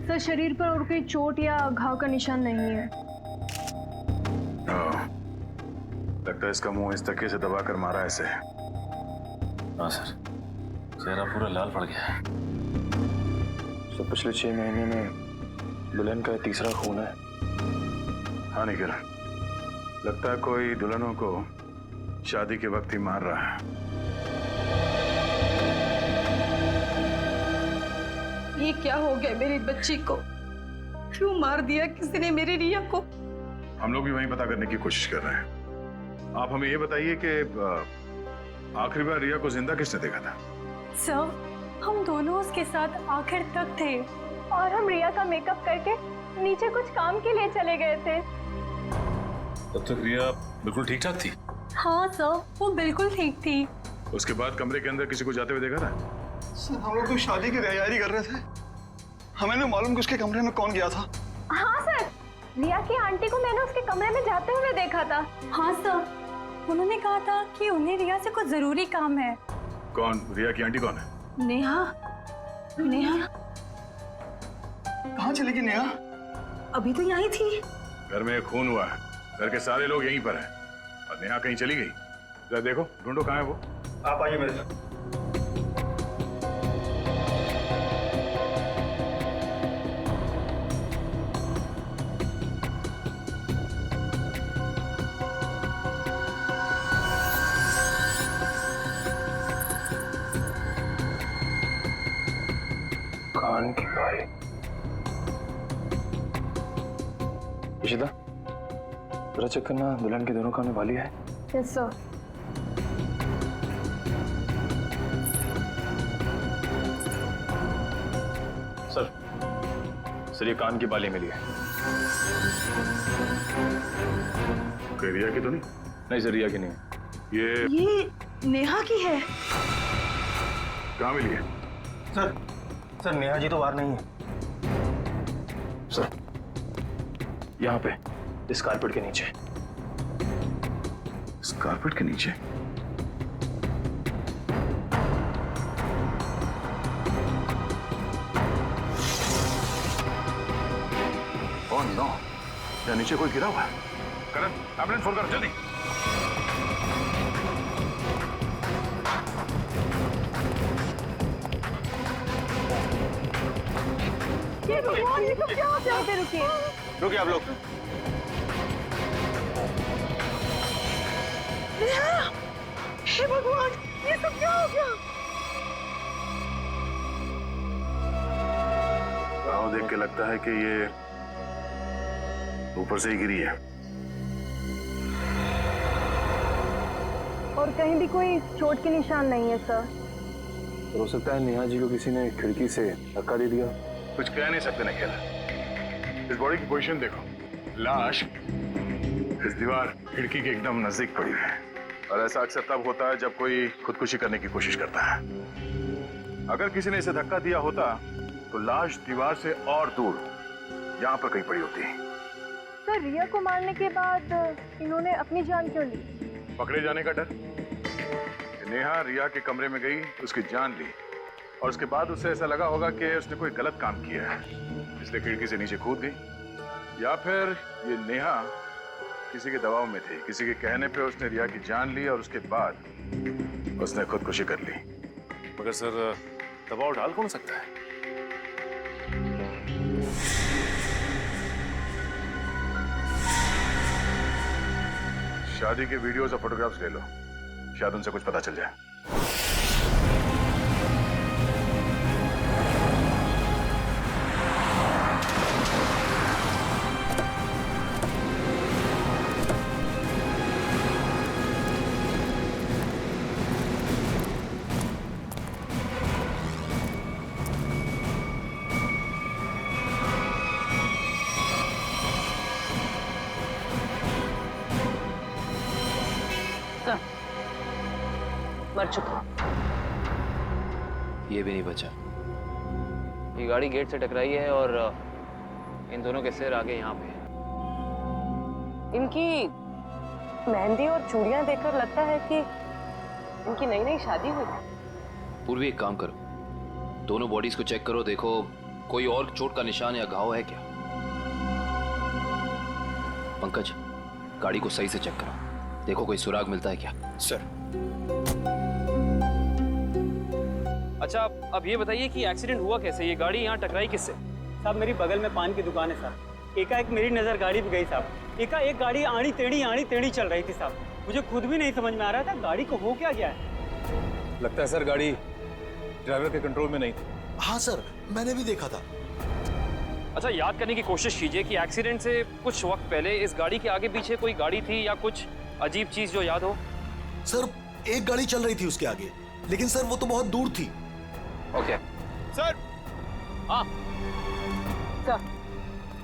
Sir, शरीर पर और कोई चोट या घाव का निशान नहीं है। लगता है इसका मुंह इस तकिए से दबाकर मारा है इसे। हाँ सर, चेहरा पूरा लाल पड़ गया है। तो पिछले 6 महीने में दुल्हन का तीसरा खून है। हाँ निखिल, लगता है कोई दुल्हनों को शादी के वक्त ही मार रहा है। ये क्या हो गया मेरी बच्ची को? क्यों मार दिया किसी ने मेरी रिया को? हम लोग भी वही पता करने की कोशिश कर रहे हैं। आप हमें ये बताइए कि आखिरी बार रिया को जिंदा किसने देखा था? सर, हम दोनों उसके साथ आखिर तक थे और हम रिया का मेकअप करके नीचे कुछ काम के लिए चले गए थे। तब तक रिया बिल्कुल ठीक ठाक थी। हाँ सर, वो बिल्कुल ठीक थी। उसके बाद कमरे के अंदर किसी को जाते हुए देखा था? सर, हम लोग तो शादी की तैयारी कर रहे थे। हमें नहीं मालूम कि उसके कमरे में कौन गया था। हाँ सर, रिया की आंटी को मैंने उसके कमरे में जाते हुए देखा था। हाँ सर, उन्होंने कहा था कि उन्हें रिया से कुछ जरूरी काम है। कौन? रिया की आंटी कौन है? नेहा। नेहा कहाँ चली गई नेहा? अभी तो यहीं थी। घर में खून हुआ है, घर के सारे लोग यहीं पर हैं और नेहा कहीं चली गई। जरा देखो, ढूंढो कहाँ है वो। आप आइए मेरे साथ। कान की बाली। इशिता, जरा चेक करना दुल्हन के दोनों कान में बाली है। Yes sir. सर, ये कान की बाली मिली है। कोई रिया की तो नहीं? नहीं सर, रिया की नहीं है। ये नेहा की है। कहाँ मिली है? सर नेहा जी तो बाहर नहीं है। सर, यहाँ पे इस कारपेट के नीचे। इस कारपेट के नीचे? ओह नो, या नीचे कोई गिरा हुआ है। करण, एम्बुलेंस फोन कर जल्दी। ये भगवान, ये सब क्या हो गया? रुकिए, रुकिए आप लोग। हे भगवान, ये सब क्या हो गया? गाँव देख के लगता है कि ये ऊपर से ही गिरी है। और कहीं भी कोई चोट के निशान नहीं है सर। हो सकता है नेहा जी को किसी ने खिड़की से धक्का दे दिया। कुछ कह नहीं सकते निखिल। इस बॉडी की पोजीशन देखो, लाश इस दीवार खिड़की के एकदम नजदीक पड़ी है और ऐसा अक्सर तब होता है जब कोई खुदकुशी करने की कोशिश करता है। अगर किसी ने इसे धक्का दिया होता तो लाश दीवार से और दूर यहाँ पर कहीं पड़ी होती। सर, रिया को मारने के बाद इन्होंने अपनी जान क्यों ली? पकड़े जाने का डर। नेहा रिया के कमरे में गई, उसकी जान ली और उसके बाद उसे ऐसा लगा होगा कि उसने कोई गलत काम किया है, इसलिए खिड़की से नीचे कूद गई। या फिर ये नेहा किसी के दबाव में थी, किसी के कहने पे उसने रिया की जान ली और उसके बाद उसने खुदकुशी कर ली। मगर सर, दबाव डाल कौन सकता है? शादी के वीडियोस और फोटोग्राफ्स ले लो, शायद उनसे कुछ पता चल जाए। मर चुका। ये भी नहीं बचा। ये गाड़ी गेट से टकराई है और इन दोनों के सिर आगे यहाँ पे है। इनकी मेहंदी और चूड़ियां देखकर लगता है कि इनकी नई नई शादी हुई। पूर्वी, एक काम करो, दोनों बॉडीज को चेक करो, देखो कोई और चोट का निशान या घाव है क्या। पंकज, गाड़ी को सही से चेक करो, देखो कोई सुराग मिलता है क्या। सर। अच्छा, अब ये बताइए कि एक्सीडेंट हुआ कैसे? ये गाड़ी यहाँ टकराई किससे? साहब मेरी बगल में पान की दुकान है साहब। एकाएक मेरी नज़र गाड़ी पे गई साहब। एकाएक गाड़ी आड़ी टेढ़ी चल रही थी साहब। मुझे खुद भी नहीं समझ में आ रहा था गाड़ी को हो क्या गया है। लगता है सर गाड़ी ड्राइवर के कंट्रोल में नहीं थी। हाँ सर, मैंने भी देखा था। अच्छा, याद करने की कोशिश कीजिए कि एक्सीडेंट से कुछ वक्त पहले इस गाड़ी के आगे पीछे कोई गाड़ी थी या कुछ अजीब चीज जो याद हो। सर एक गाड़ी चल रही थी उसके आगे, लेकिन सर वो तो बहुत दूर थी। Okay sir. हाँ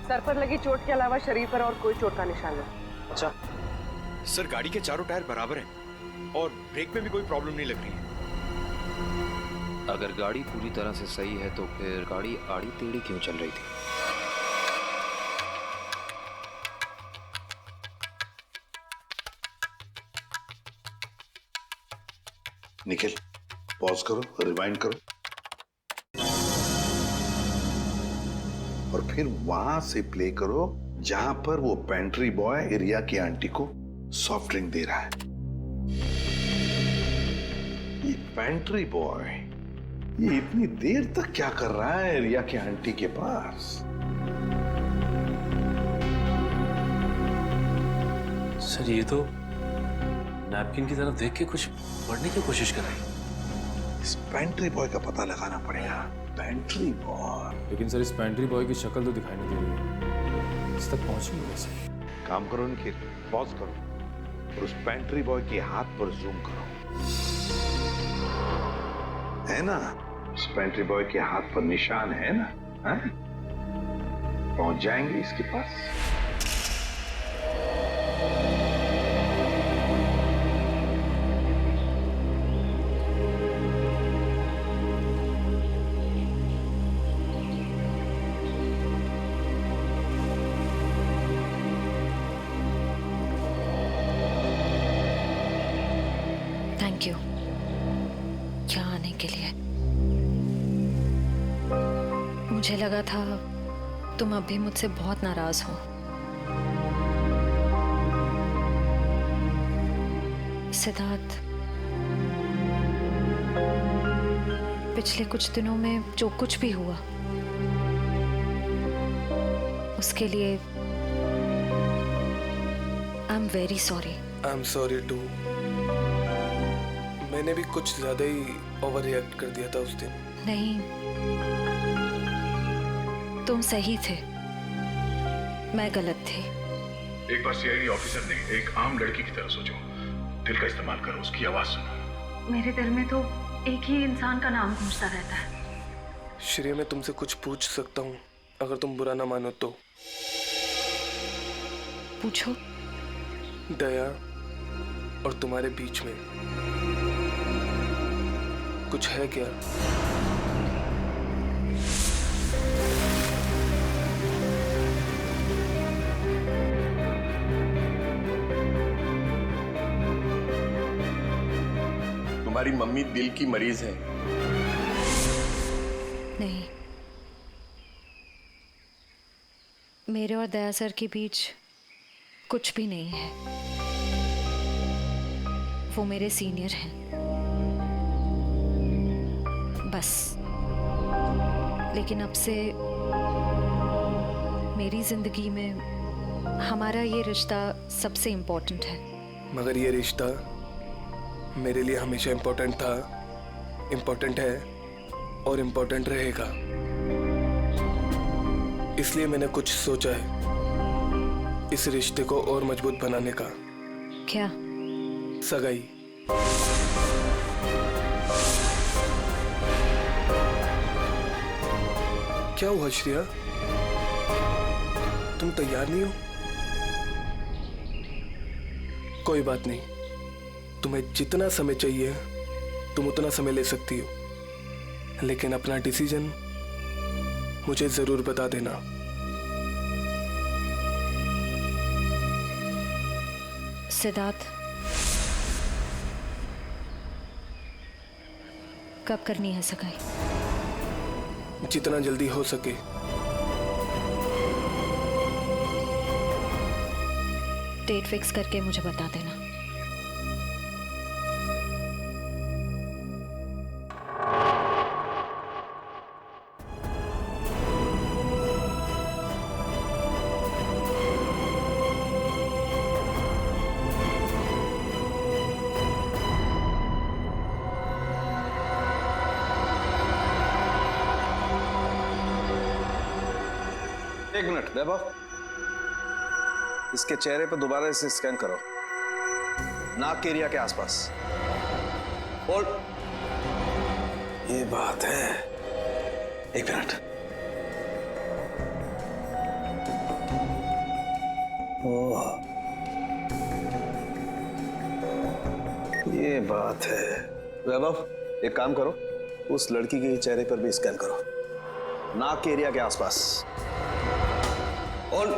सर पर लगी चोट के अलावा शरीर पर और कोई चोट का निशान नहीं। अच्छा सर, गाड़ी के चारों टायर बराबर हैं और ब्रेक में भी कोई प्रॉब्लम नहीं लग रही है। अगर गाड़ी पूरी तरह से सही है तो फिर गाड़ी आड़ी टेढ़ी क्यों चल रही थी? निखिल, पॉज करो, रिवाइंड करो और फिर वहां से प्ले करो जहां पर वो पेंट्री बॉय रिया की आंटी को सॉफ्ट ड्रिंक दे रहा है। ये पेंट्री बॉय ये इतनी देर तक क्या कर रहा है रिया की आंटी के पास? सर ये तो नैपकिन की तरफ देख के कुछ पढ़ने की कोशिश कर रही है। इस पेंट्री बॉय का पता लगाना पड़ेगा। Pantry boy. लेकिन सर इस पेंट्री बॉय की शक्ल तो दिखाई नहीं दे रही है। इस तक पहुंची कैसे? काम करो निखिल, पॉज करो और उस पेंट्री बॉय के हाथ पर जूम करो। है ना, उस पेंट्री बॉय के हाथ पर निशान है ना? है? पहुंच जाएंगे इसके पास। थैंक यू यहाँ आने के लिए। मुझे लगा था तुम अब भी मुझसे बहुत नाराज हो। सिद्धार्थ, पिछले कुछ दिनों में जो कुछ भी हुआ उसके लिए I am very sorry. I am sorry too. मैंने भी कुछ ज्यादा ही ओवर रिएक्ट कर दिया था उस दिन। नहीं, तुम सही थे, मैं गलत थी। एक बार सीआईडी ऑफिसर ने एक आम लड़की की तरह सोचो, दिल का इस्तेमाल करो, उसकी आवाज सुनो। मेरे दिल में तो एक ही इंसान का नाम गूंजता रहता है। श्रेया, मैं तुमसे कुछ पूछ सकता हूँ अगर तुम बुरा ना मानो तो? पूछो। दया और तुम्हारे बीच में कुछ है क्या? तुम्हारी मम्मी दिल की मरीज है। नहीं, मेरे और दया सर के बीच कुछ भी नहीं है। वो मेरे सीनियर हैं, बस। लेकिन अब से मेरी जिंदगी में हमारा ये रिश्ता सबसे इम्पोर्टेंट है। मगर ये रिश्ता मेरे लिए हमेशा इम्पोर्टेंट था, इम्पोर्टेंट है और इम्पोर्टेंट रहेगा। इसलिए मैंने कुछ सोचा है इस रिश्ते को और मजबूत बनाने का। क्या? सगाई। क्या हुआ श्रेया, तुम तैयार नहीं हो? कोई बात नहीं, तुम्हें जितना समय चाहिए तुम उतना समय ले सकती हो, लेकिन अपना डिसीजन मुझे जरूर बता देना। सिद्धार्थ, कब करनी है सगाई? जितना जल्दी हो सके। डेट फिक्स करके मुझे बता देना। एक मिनट वैभव, इसके चेहरे पर दोबारा इसे स्कैन करो, नाक के एरिया के आसपास। होल्ड। ये बात है, एक मिनट। ओह, ये बात है। वैभव, एक काम करो, उस लड़की के चेहरे पर भी स्कैन करो, नाक के एरिया के आसपास। होल्ड।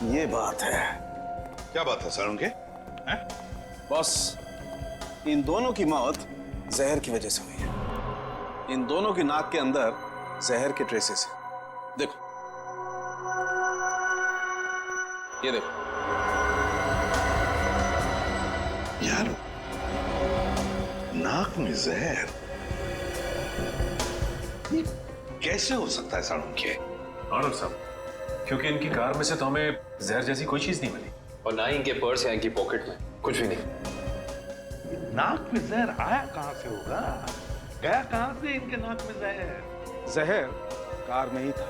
ये बात है। क्या बात है सर उनके? बॉस, इन दोनों की मौत जहर की वजह से हुई है। इन दोनों की नाक के अंदर जहर के ट्रेसेस हैं। देखो, ये देखो। यार, नाक में जहर ये कैसे हो सकता है साड़ू के? आनंद साहब, क्योंकि इनकी कार में से तो हमें जहर जैसी कोई चीज नहीं मिली, और ना ही इनके पर्स या इनकी पॉकेट में कुछ भी नहीं। नाक में जहर आया कहां से होगा? गया कहां से इनके नाक में जहर? जहर कार में ही था।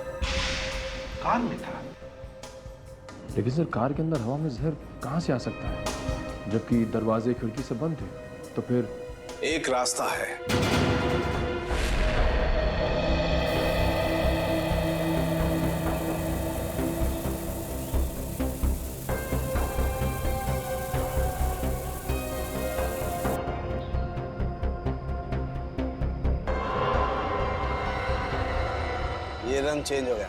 कार में था? लेकिन सर, कार के अंदर हवा में जहर कहां से आ सकता है, जबकि दरवाजे खिड़की से बंद थे? तो फिर एक रास्ता है। ये रंग चेंज हो गया।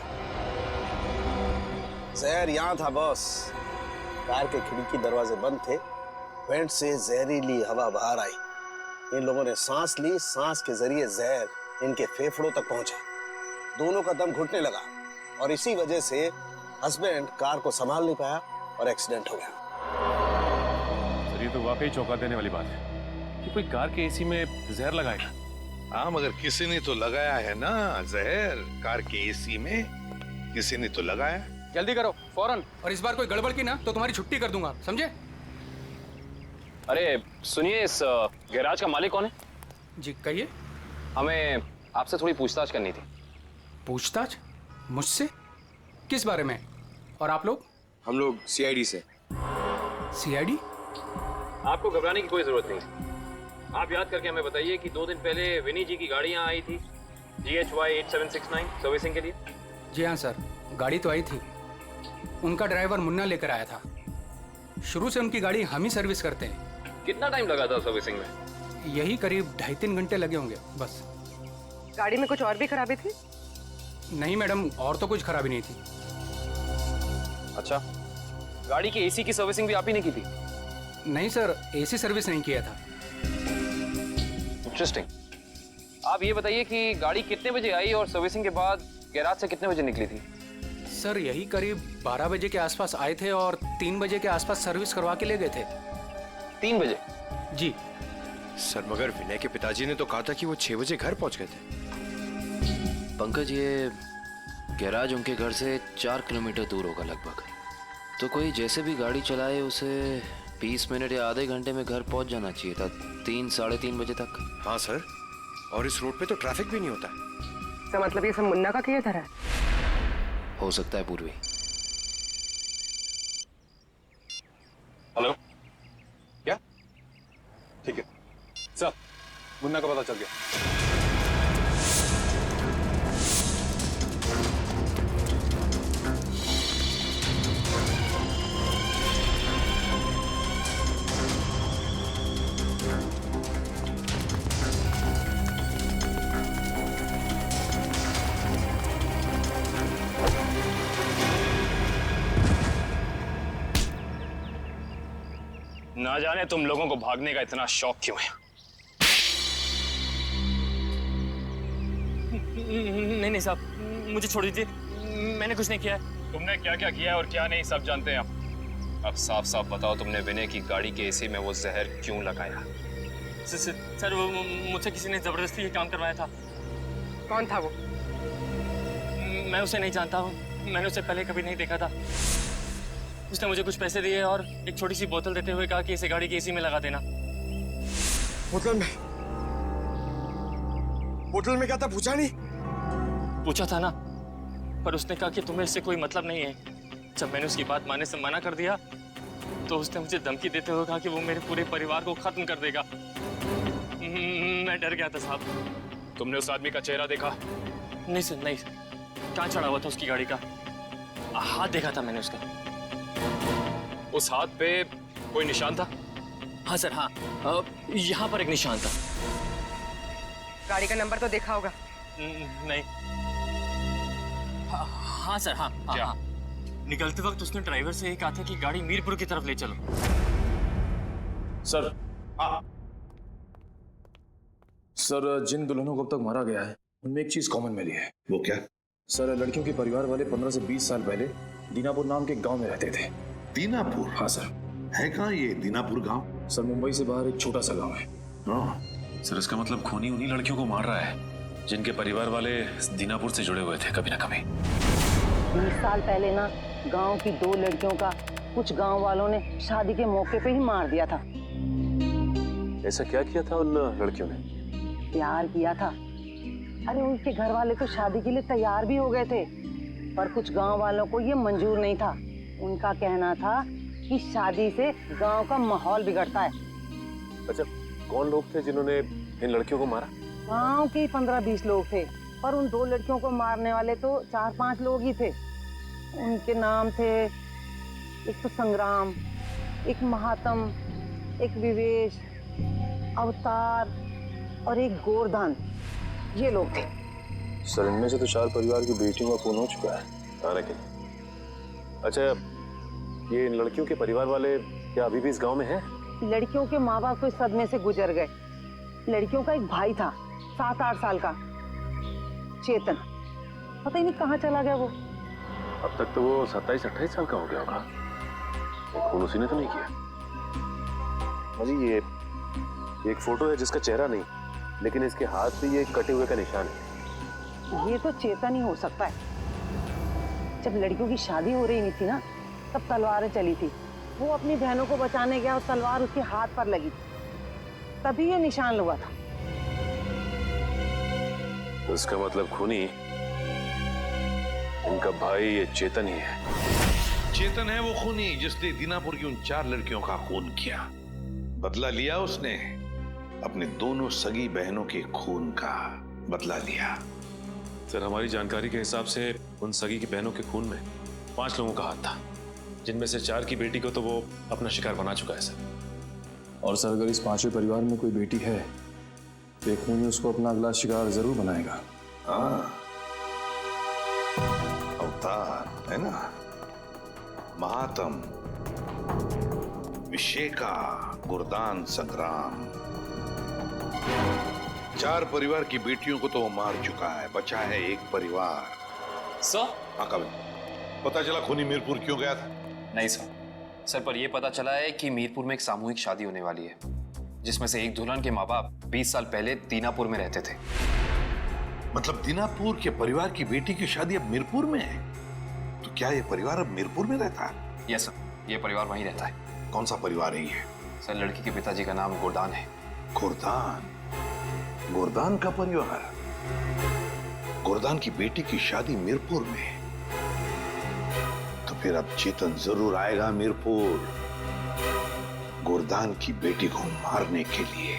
जहर यहां था बॉस। कार के खिड़की दरवाजे बंद थे, वेंट से जहरीली हवा बाहर आई। इन लोगों ने सांस ली, सांस के जरिए जहर इनके फेफड़ों तक पहुंचा। दोनों का दम घुटने लगा और इसी वजह से हस्बैंड कार को संभाल नहीं पाया और एक्सीडेंट हो गया। सर, ये तो वाकई चौंका देने वाली बात है कि कोई कार के एसी में जहर लगाएगा। हाँ, मगर किसी ने तो लगाया है ना जहर। कार के एसी में किसी ने तो लगाया। जल्दी करो, फौरन। और इस बार कोई गड़बड़ की ना तो तुम्हारी छुट्टी कर दूंगा, समझे? अरे सुनिए, इस गैराज का मालिक कौन है? जी कहिए। हमें आपसे थोड़ी पूछताछ करनी थी। पूछताछ? मुझसे? किस बारे में? और आप लोग? हम लोग सीआईडी से। सीआईडी? आपको घबराने की कोई जरूरत नहीं। आप याद करके हमें बताइए कि 2 दिन पहले विनी जी की गाड़ी यहाँ आई थी GHY 8769 सर्विसिंग के लिए। जी हाँ सर, गाड़ी तो आई थी। उनका ड्राइवर मुन्ना लेकर आया था। शुरू से उनकी गाड़ी हम ही सर्विस करते हैं। कितना टाइम लगा था सर्विसिंग में? यही करीब 2.5-3 घंटे लगे होंगे बस। गाड़ी में कुछ और भी खराबी थी? नहीं मैडम, और तो कुछ खराबी नहीं थी। अच्छा, गाड़ी की एसी की सर्विसिंग भी आप ही ने की थी? नहीं सर, एसी सर्विस नहीं किया था। इंटरेस्टिंग। आप ये बताइए कि गाड़ी कितने बजे आई और सर्विसिंग के बाद गैराज से कितने बजे निकली थी? सर यही करीब 12 बजे के आसपास आए थे और 3 बजे के आसपास सर्विस करवा के ले गए थे। 3 बजे? जी सर, मगर विनय के पिताजी ने तो कहा था कि वो 6 बजे घर पहुंच गए थे। पंकज, ये गैराज उनके घर से 4 किलोमीटर दूर होगा लगभग। तो कोई जैसे भी गाड़ी चलाए उसे 20 मिनट या आधे घंटे में घर पहुंच जाना चाहिए था, 3-3:30 बजे तक। हाँ सर, और इस रोड पे तो ट्रैफिक भी नहीं होता। तो मतलब ये सब मुन्ना का किया था? हो सकता है पूर्वी। हेलो, क्या? ठीक है सर, मुन्ना का पता चल गया। ना जाने तुम लोगों को भागने का इतना शौक क्यों है। नहीं साहब, मुझे छोड़ दीजिए, मैंने कुछ नहीं किया है। तुमने क्या क्या किया है और क्या नहीं सब जानते हैं हम। अब साफ साफ बताओ, तुमने विनय की गाड़ी के एसी में वो जहर क्यों लगाया? सर वो मुझसे किसी ने जबरदस्ती ये काम करवाया था। कौन था वो? मैं उसे नहीं जानता हूँ, मैंने उसे पहले कभी नहीं देखा था। उसने मुझे कुछ पैसे दिए और एक छोटी सी बोतल देते हुए कहा कि इसे गाड़ी की एसी में लगा देना। बोतल में क्या था पूछा नहीं? पूछा था ना, पर उसने कहा कि तुम्हें इससे कोई मतलब नहीं है। जब मैंने उसकी बात मानने से मना कर दिया तो उसने मुझे धमकी देते हुए कहा कि वो मेरे पूरे परिवार को खत्म कर देगा। मैं डर गया था साहब। तुमने उस आदमी का चेहरा देखा? नहीं सर, नहीं। कहाँ चढ़ा हुआ था उसकी गाड़ी का? हाथ देखा था मैंने उसका। उस हाथ पे कोई निशान था? हाँ सर, हाँ, यहाँ पर एक निशान था। गाड़ी का नंबर तो देखा होगा? नहीं। हाँ सर, हाँ, क्या? हाँ। निकलते वक्त उसने ड्राइवर से ये कहा था कि गाड़ी मीरपुर की तरफ ले चलो। सर, सर जिन दुल्हनों को अब तक मारा गया है उनमें एक चीज कॉमन मिली है। वो क्या? सर, लड़कियों के परिवार वाले 15 से 20 साल पहले दीनापुर नाम के गांव में रहते थे। दीनापुर? हाँ सर। है कहाँ ये दीनापुर गांव? सर, मुंबई से बाहर एक छोटा सा गांव है। सर, इसका मतलब खूनी उन्हीं लड़कियों को मार रहा है जिनके परिवार वाले दीनापुर से जुड़े हुए थे कभी ना कभी। 20 साल पहले ना गांव की 2 लड़कियों का कुछ गांव वालों ने शादी के मौके पे ही मार दिया था। ऐसा क्या किया था उन लड़कियों ने? प्यार किया था। अरे उनके घर वाले तो शादी के लिए तैयार भी हो गए थे, पर कुछ गांव वालों को ये मंजूर नहीं था। उनका कहना था कि शादी से गांव का माहौल बिगड़ता है। अच्छा, कौन लोग थे जिन्होंने इन लड़कियों को मारा? गांव के 15-20 लोग थे, पर उन 2 लड़कियों को मारने वाले तो 4-5 लोग ही थे। उनके नाम थे, एक तो संग्राम, एक महात्म, एक विवेश, अवतार और एक गोरधान। ये लोग थे। सर, इनमें से तो 4 परिवार की बेटियों का खून हो चुका है आने के लिए। अच्छा, ये इन लड़कियों के परिवार वाले क्या अभी भी इस गांव में हैं? लड़कियों के माँ बाप तो इस सदमे से गुजर गए। लड़कियों का एक भाई था 7-8 साल का, चेतन। पता ही नहीं कहाँ चला गया वो। अब तक तो वो 27-28 साल का हो गया होगा। खून उसी ने तो नहीं किया। अजी, ये एक फोटो है जिसका चेहरा नहीं, लेकिन इसके हाथ पे ये कटे हुए का निशान है। ये तो चेतन ही हो सकता है। जब लड़कियों की शादी हो रही नहीं थी ना, तब तलवारें चली थी। वो अपनी बहनों को बचाने गया और तलवार उसके हाथ पर लगी, तभी ये निशान हुआ था। तो इसका मतलब खूनी इनका भाई ये चेतन ही है। चेतन है वो खूनी जिसने दीनापुर की उन 4 लड़कियों का खून किया। बदला लिया उसने, अपने दोनों सगी बहनों के खून का बदला लिया। सर, हमारी जानकारी के हिसाब से उन सगी की बहनों के खून में 5 लोगों का हाथ था, जिनमें से 4 की बेटी को तो वो अपना शिकार बना चुका है सर। और सर, अगर इस 5वें परिवार में कोई बेटी है तो एक खूनी उसको अपना अगला शिकार जरूर बनाएगा। हाँ, अवतार है ना, महात्म, विशेका, गुरदान, संग्राम। 4 परिवार की बेटियों को तो वो मार चुका है, बचा है एक परिवार। सर? हाँ, कब पता चला खूनी मीरपुर क्यों गया था? नहीं सर, पर यह पता चला है कि मीरपुर में एक सामूहिक शादी होने वाली है, जिसमें से एक दुल्हन के माँ बाप 20 साल पहले दीनापुर में रहते थे। मतलब दीनापुर के परिवार की बेटी की शादी अब मीरपुर में है? तो क्या ये परिवार अब मीरपुर में रहता है? यस सर, ये परिवार वहीं रहता है। कौन सा परिवार है ये? सर, लड़की के पिताजी का नाम गोरदान है। गोरदान? गोरदान का परिवार? गोरदान की बेटी की शादी मीरपुर में? तो फिर अब चेतन जरूर आएगा मीरपुर, गोरदान की बेटी को मारने के लिए।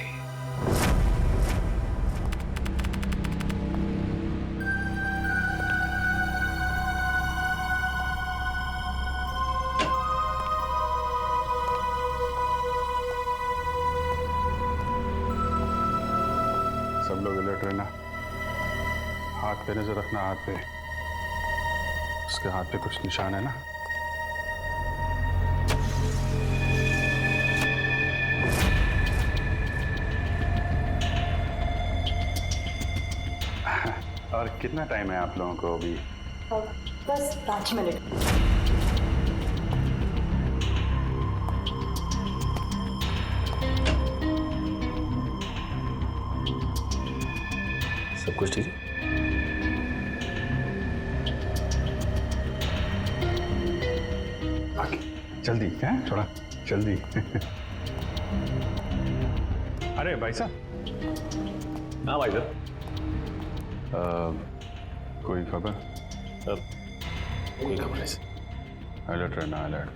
सब लोग अलर्ट रहना। हाथ पे नजर रखना, हाथ पे। उसके हाथ पे कुछ निशान है ना? और कितना टाइम है आप लोगों को अभी? बस 5 मिनट। सब कुछ ठीक है? जल्दी है, थोड़ा जल्दी। अरे भाई साहब। हाँ भाई साहब। कोई खबर? कोई खबर नहीं। अलर्ट रहना, अलर्ट।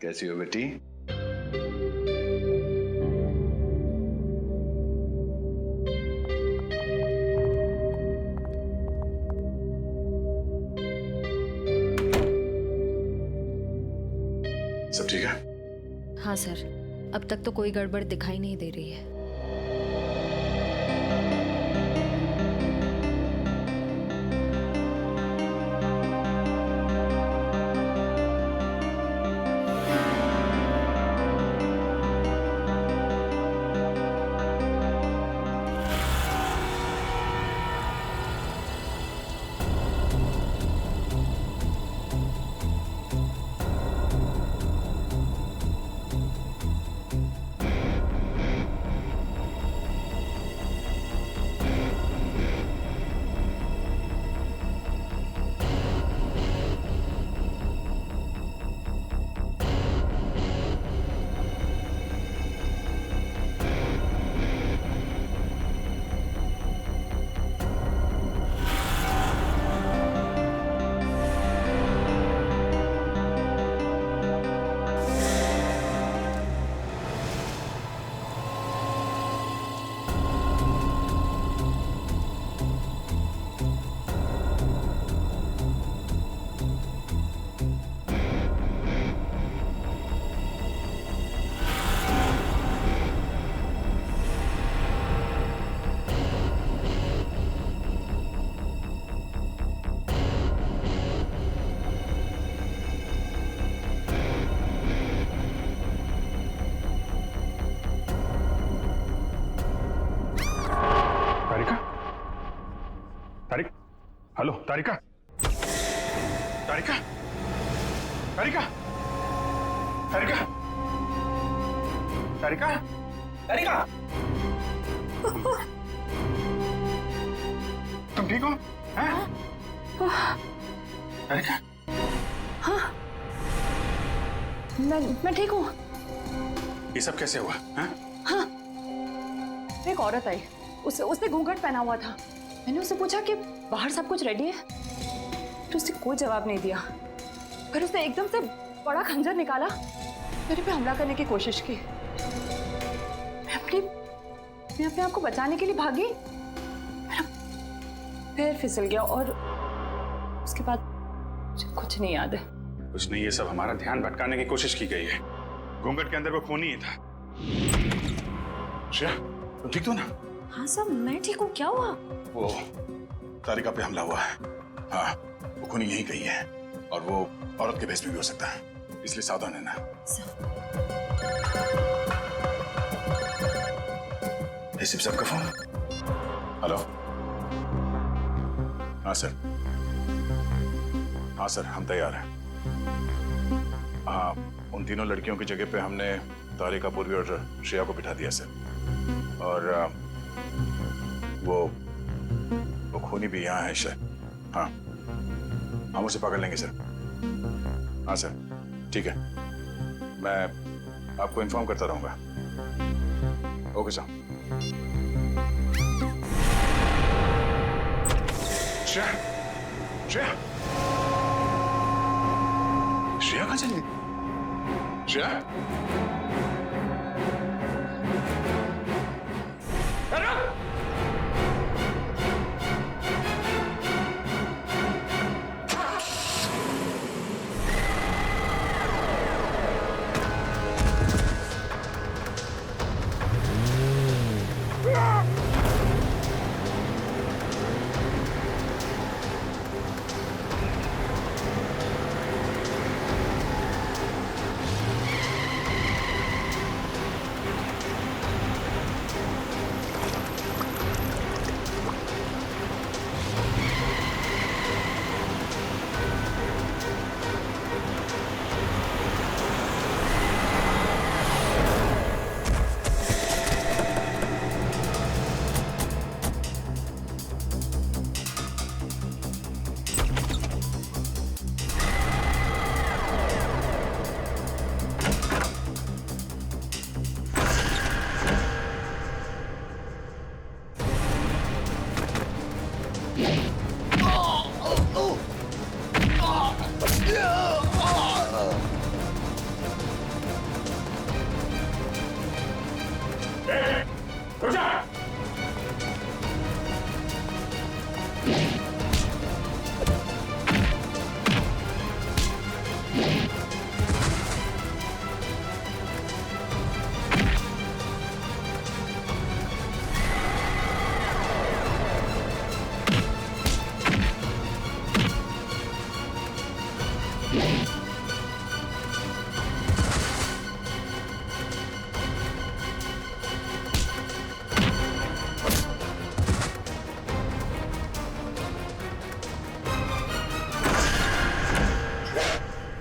कैसी हो बेटी? सब ठीक है? हाँ सर, अब तक तो कोई गड़बड़ दिखाई नहीं दे रही है। हेलो तारिका, तारिका, तारिका, तारिका, तारिका, तारिका, तुम ठीक हो? हैं? तारिका, हाँ, मैं ठीक हूँ। ये सब कैसे हुआ? हैं? हाँ, एक औरत आई, उसने घूंघट पहना हुआ था। मैंने उससे पूछा कि बाहर सब कुछ रेडी है, तो उसने कोई जवाब नहीं दिया। फिर उसने एकदम से बड़ा खंजर निकाला, मेरे पे हमला करने की कोशिश की। मैं अपने आप को बचाने के लिए भागी, मेरा पैर फिसल गया और उसके बाद मुझे कुछ नहीं याद है। कुछ नहीं, ये सब हमारा ध्यान भटकाने की कोशिश की गई है। घूंघट के अंदर वो खून ही था। श्रेया, तुम ठीक हो ना? हाँ सर, मैं ठीक हूँ। क्या हुआ? वो तारिका पे हमला हुआ है। हाँ, वो खूनी यहीं कहीं है और वो औरत के भेष में भी हो सकता है, इसलिए सावधान रहना। सिर्फ सबका फोन। हेलो। हाँ सर, हाँ सर, हम तैयार हैं। हाँ, उन तीनों लड़कियों की जगह पे हमने तारिका, पूर्वी और श्रेया को बिठा दिया सर। और वो खूनी भी यहाँ है शायद। हाँ, हम उसे पकड़ लेंगे सर। हाँ सर, ठीक है, मैं आपको इन्फॉर्म करता रहूंगा। Okay sir. श्रेया, श्रेया, श्रेया कहाँ चली गई? श्रेया?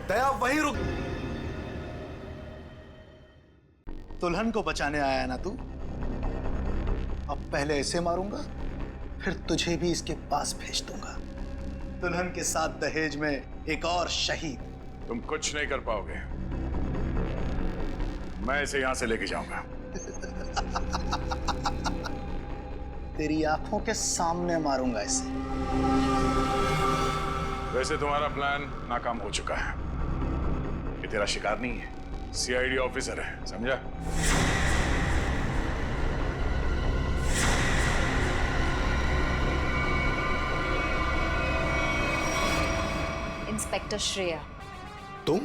दया वहीं रुक। दुल्हन को बचाने आया ना तू? अब पहले ऐसे मारूंगा, फिर तुझे भी इसके पास भेज दूंगा। दुल्हन के साथ दहेज में एक और शहीद। तुम कुछ नहीं कर पाओगे। मैं इसे यहां से लेके जाऊंगा। तेरी आंखों के सामने मारूंगा इसे। वैसे तुम्हारा प्लान नाकाम हो चुका है। ये तेरा शिकार नहीं है, सीआईडी ऑफिसर है, समझा? इंस्पेक्टर श्रेया, तुम?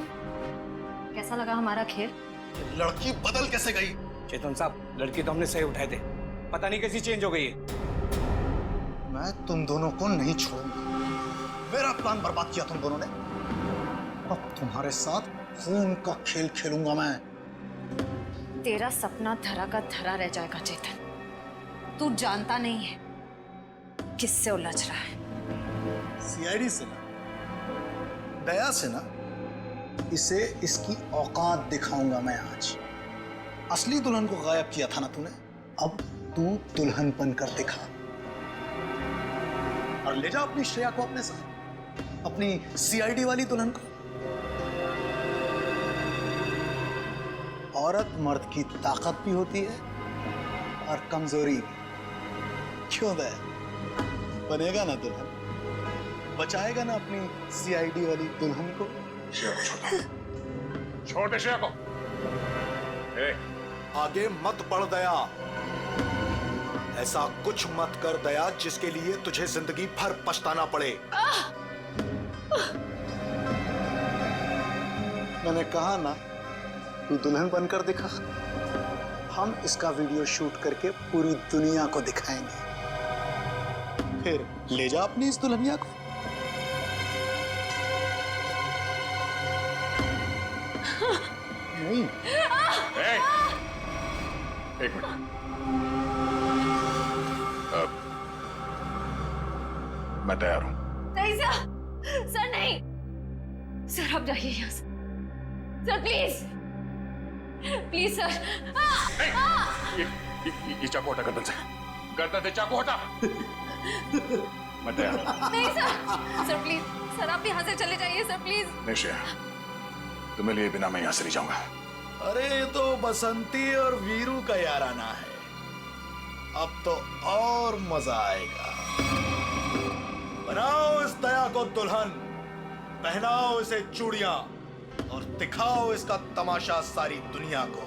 कैसा लगा हमारा खेल? लड़की बदल कैसे गई? चेतन साहब, लड़की तो हमने सही उठाए थे, पता नहीं कैसी चेंज हो गई है। मैं तुम दोनों को नहीं छोड़ूंगा। मेरा प्लान बर्बाद किया तुम दोनों ने। अब तुम्हारे साथ खून का खेल खेलूंगा मैं। तेरा सपना धरा का धरा रह जाएगा चेतन। तू जानता नहीं है किससे उलझ रहा है। सीआईडी से ना, दया से ना। इसे इसकी औकात दिखाऊंगा मैं आज। असली दुल्हन को गायब किया था ना तूने, अब तू दुल्हन बनकर दिखा और ले जा अपनी श्रेया को अपने साथ, अपनी सीआईडी वाली दुल्हन को। औरत मर्द की ताकत भी होती है और कमजोरी भी। क्यों दया? बनेगा ना दुल्हन? बचाएगा ना अपनी सीआईडी वाली दुल्हन को? छोड़ दे श्रेया को। आगे मत बढ़ दया। ऐसा कुछ मत कर दया जिसके लिए तुझे जिंदगी भर पछताना पड़े। मैंने कहा ना, तू दुल्हन बनकर दिखा। हम इसका वीडियो शूट करके पूरी दुनिया को दिखाएंगे। फिर ले जा अपनी इस दुल्हनिया को। नहीं। एक मिनट। मैं तैयार हूं। नहीं सर, सर नहीं। सर आप जाइए यहाँ से। Sir please, please sir. ये चाकू हटा गर्दन से। गर्दन से चाकू हटा। मैं तैयार हूं। नहीं सर, सर प्लीज, सर आप यहाँ से चले जाइए सर प्लीज। नहीं श्रेया, तुम्हें लिए बिना मैं यहां से नहीं जाऊंगा। अरे ये तो बसंती और वीरू का याराना है। अब तो और मजा आएगा। बनाओ इस दया को दुल्हन, पहनाओ इसे चूड़ियां और दिखाओ इसका तमाशा सारी दुनिया को।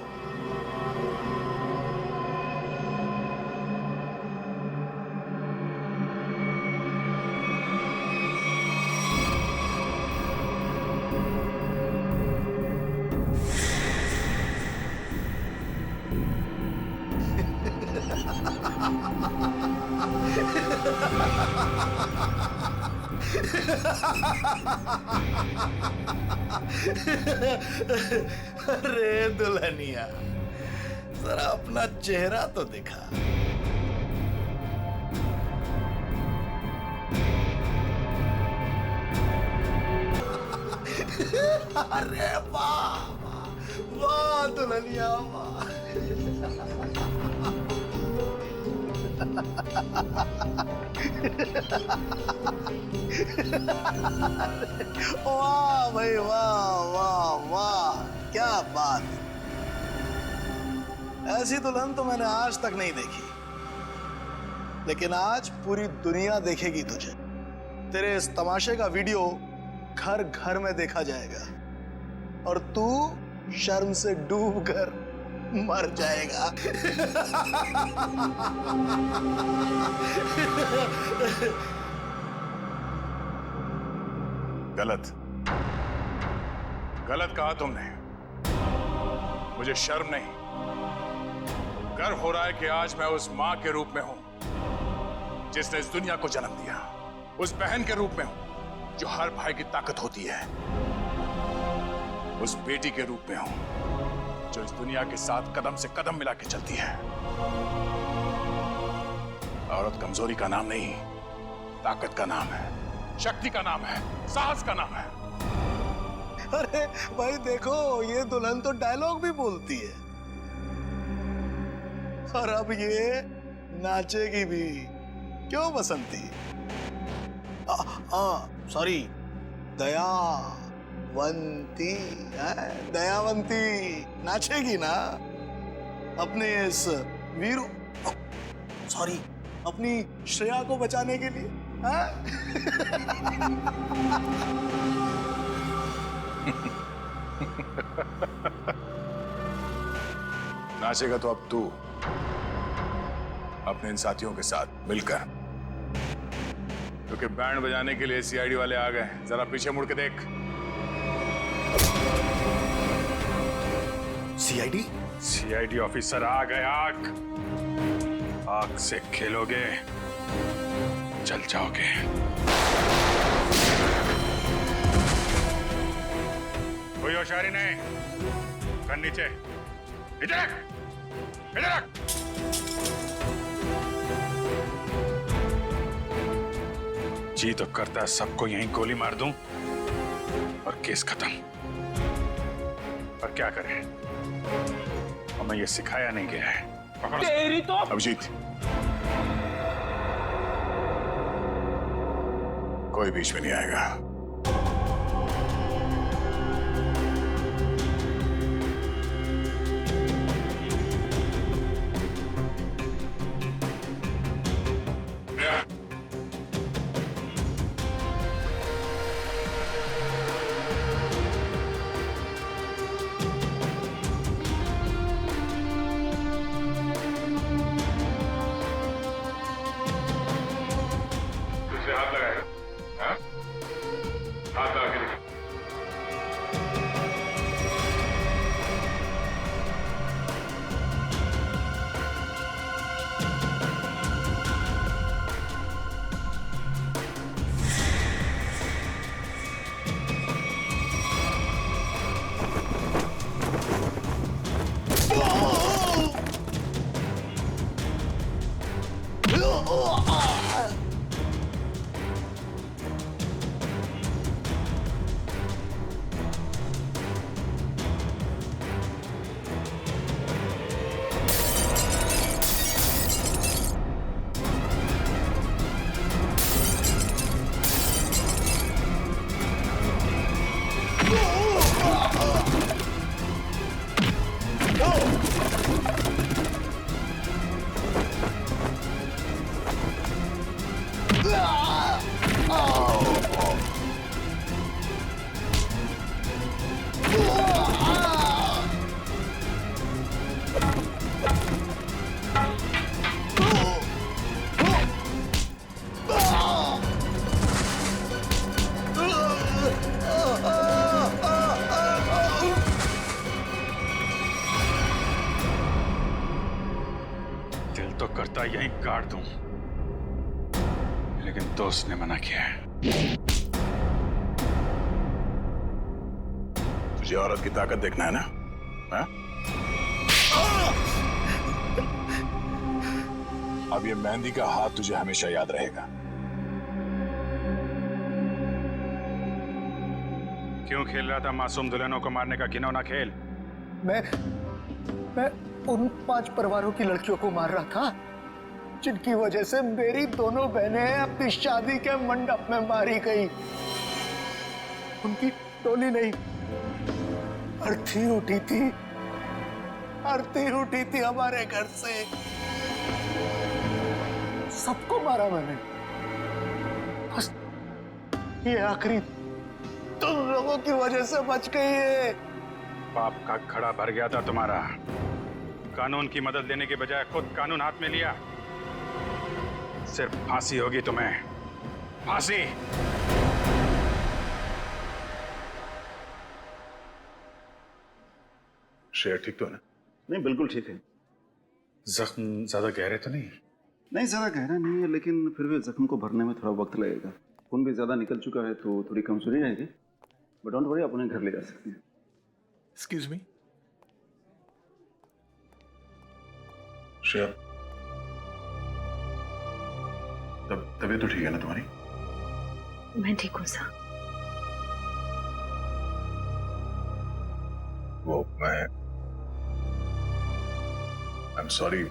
अरे दुल्हनिया, जरा अपना चेहरा तो दिखा। अरे वाह वाह दुल्हनिया वाह। वाह भाई वाह वाह वाह, क्या बात। ऐसी दुल्हन तो मैंने आज तक नहीं देखी, लेकिन आज पूरी दुनिया देखेगी तुझे। तेरे इस तमाशे का वीडियो घर घर में देखा जाएगा और तू शर्म से डूब कर मर जाएगा। गलत गलत कहा तुमने। मुझे शर्म नहीं, गर्व हो रहा है कि आज मैं उस मां के रूप में हूं जिसने इस दुनिया को जन्म दिया, उस बहन के रूप में हूं जो हर भाई की ताकत होती है, उस बेटी के रूप में हूं जो इस दुनिया के साथ कदम से कदम मिला के चलती है। औरत कमजोरी का नाम नहीं, ताकत का नाम है, शक्ति का नाम है, साहस का नाम है। अरे भाई देखो, ये दुल्हन तो डायलॉग भी बोलती है और अब ये नाचेगी भी। क्यों बसंती? सॉरी, दयावंती। दयावंती नाचेगी ना अपने इस वीरू, सॉरी, अपनी श्रेया को बचाने के लिए। नाचेगा तो अब तू अपने इन साथियों के साथ मिलकर, क्योंकि बैंड बजाने के लिए सीआईडी वाले आ गए। जरा पीछे मुड़ के देख। सीआईडी? सीआईडी ऑफिसर आ गए। आग से खेलोगे, जल जाओगे। कोई होशियारी नहीं, कर नीचे, इधर रख, इधर रख। जी तो करता है सबको यहीं गोली मार दूं और केस खत्म, पर क्या करें, हमें ये सिखाया नहीं गया है। तेरी तो अभिजीत, कोई बीच में नहीं आएगा। हाथ लगाएगा, हाँ? हाथ लगा के देखो। फाड़ दूं, लेकिन दोस्त ने मना किया है। तुझे औरत की ताकत देखना है ना? हा? अब ये मेहंदी का हाथ तुझे हमेशा याद रहेगा। क्यों खेल रहा था मासूम दुल्हनों को मारने का घिनौना खेल? मैं उन 5 परिवारों की लड़कियों को मार रहा था जिनकी वजह से मेरी दोनों बहनें अपनी शादी के मंडप में मारी गई। उनकी टोली नहीं, अर्थी उठी थी, अर्थी उठी थी हमारे घर से। सबको मारा मैंने, बस ये आखिरी तुम लोगों की वजह से बच गई है। पाप का खड़ा भर गया था तुम्हारा। कानून की मदद लेने के बजाय खुद कानून हाथ में लिया। सिर्फ फांसी होगी तुम्हें, फांसी। शेर ठीक तो है ना? नहीं, बिल्कुल ठीक है। जख्म ज्यादा गहरे तो नहीं? नहीं, ज्यादा गहरा नहीं है, लेकिन फिर भी जख्म को भरने में थोड़ा वक्त लगेगा। खून भी ज्यादा निकल चुका है तो थोड़ी कमजोरी रहेगी, बट डोंट वरी, अपने घर ले जा सकते हैं। Excuse me. श्रेया, तबीयत तो ठीक है ना तुम्हारी? मैं ठीक हूँ सर। वो मैं आई एम सॉरी,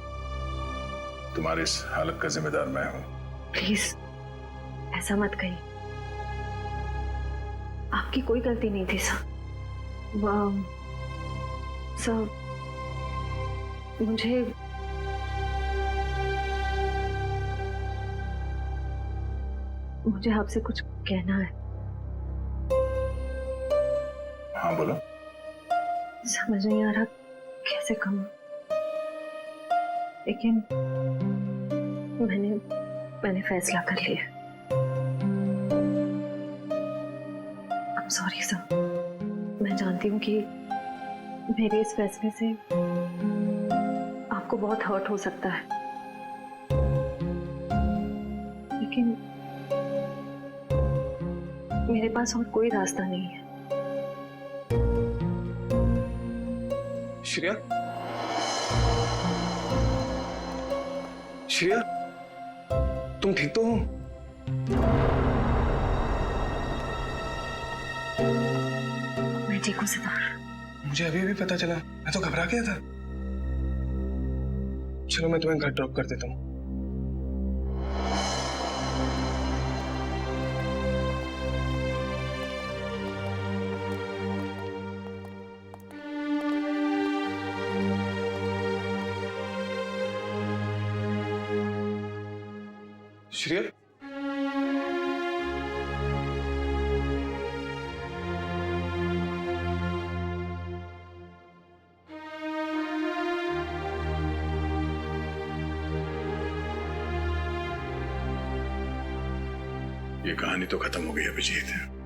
तुम्हारी इस हालत का जिम्मेदार मैं हूं। प्लीज ऐसा मत कहिए, आपकी कोई गलती नहीं थी सर। सर मुझे आपसे कुछ कहना है। हाँ बोलो। समझ नहीं आ रहा कैसे कहूँ, लेकिन मैंने फैसला कर लिया। I'm sorry सर, मैं जानती हूँ कि मेरे इस फैसले से आपको बहुत हर्ट हो सकता है, लेकिन मेरे पास और कोई रास्ता नहीं है। श्रेया, श्रेया, तुम ठीक तो हो? मैं ठीक हूँ सितार। मुझे अभी अभी पता चला, मैं तो घबरा गया था। चलो मैं तुम्हें घर ड्रॉप कर देता हूँ। श्रेया, ये कहानी तो खत्म हो गई अभिजीत।